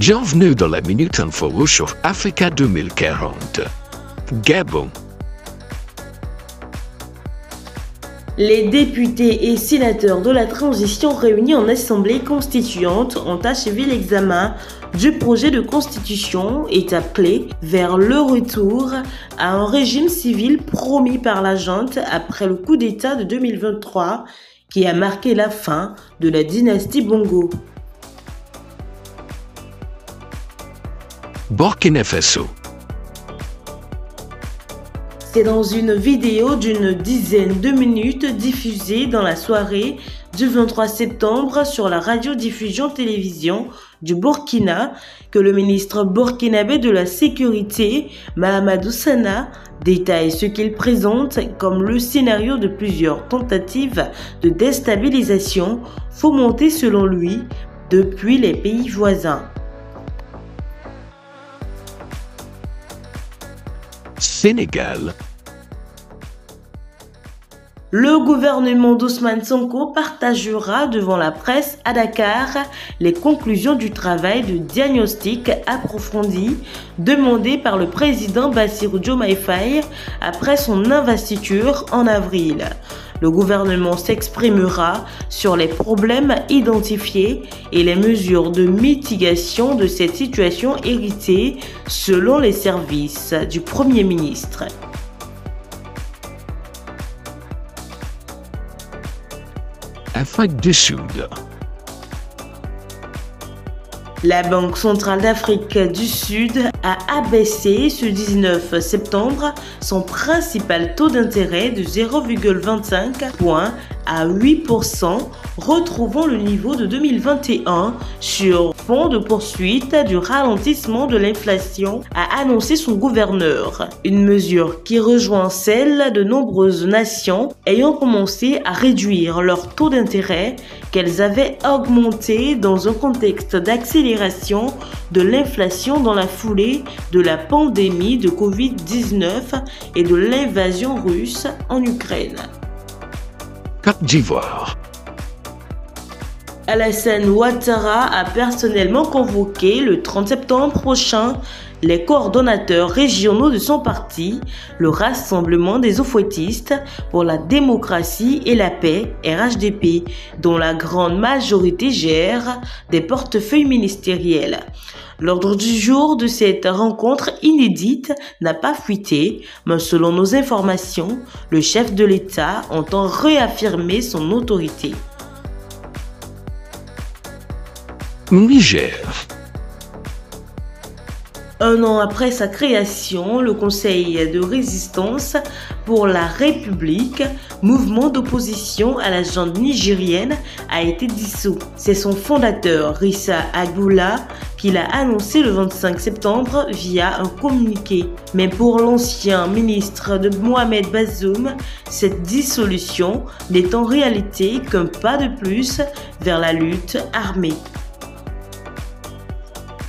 Bienvenue dans la Minute Info sur Africa 2040. Gabon. Les députés et sénateurs de la transition réunis en Assemblée constituante ont achevé l'examen du projet de constitution, étape clé vers le retour à un régime civil promis par la junte après le coup d'État de 2023 qui a marqué la fin de la dynastie Bongo. Burkina Faso. C'est dans une vidéo d'une dizaine de minutes diffusée dans la soirée du 23 septembre sur la radiodiffusion-télévision du Burkina que le ministre burkinabé de la Sécurité, Mahamadou Sana, détaille ce qu'il présente comme le scénario de plusieurs tentatives de déstabilisation fomentées selon lui depuis les pays voisins. Sénégal. Le gouvernement d'Ousmane Sonko partagera devant la presse à Dakar les conclusions du travail de diagnostic approfondi demandé par le président Bassirou Diomaye Faye après son investiture en avril. Le gouvernement s'exprimera sur les problèmes identifiés et les mesures de mitigation de cette situation héritée selon les services du Premier ministre. Afrique du Sud. La Banque centrale d'Afrique du Sud a abaissé ce 19 septembre son principal taux d'intérêt de 0,25 points à 8%, retrouvant le niveau de 2021 sur fond de poursuite du ralentissement de l'inflation, a annoncé son gouverneur. Une mesure qui rejoint celle de nombreuses nations ayant commencé à réduire leur taux d'intérêt qu'elles avaient augmenté dans un contexte d'accélération de l'inflation dans la foulée de la pandémie de Covid-19 et de l'invasion russe en Ukraine. Côte d'Ivoire. Alassane Ouattara a personnellement convoqué le 30 septembre prochain les coordonnateurs régionaux de son parti, le Rassemblement des Eaux-Fouettistes pour la démocratie et la paix, RHDP, dont la grande majorité gère des portefeuilles ministériels. L'ordre du jour de cette rencontre inédite n'a pas fuité, mais selon nos informations, le chef de l'État entend réaffirmer son autorité. Niger. Un an après sa création, le Conseil de résistance pour la République, mouvement d'opposition à la junte nigérienne, a été dissous. C'est son fondateur, Rissa Agoula, qui l'a annoncé le 25 septembre via un communiqué. Mais pour l'ancien ministre de Mohamed Bazoum, cette dissolution n'est en réalité qu'un pas de plus vers la lutte armée.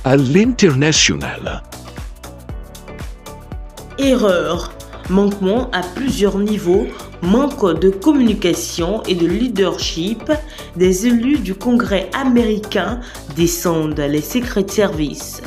À l'international. Erreur, manquement à plusieurs niveaux, manque de communication et de leadership des élus du Congrès américain descendent les secrets de service.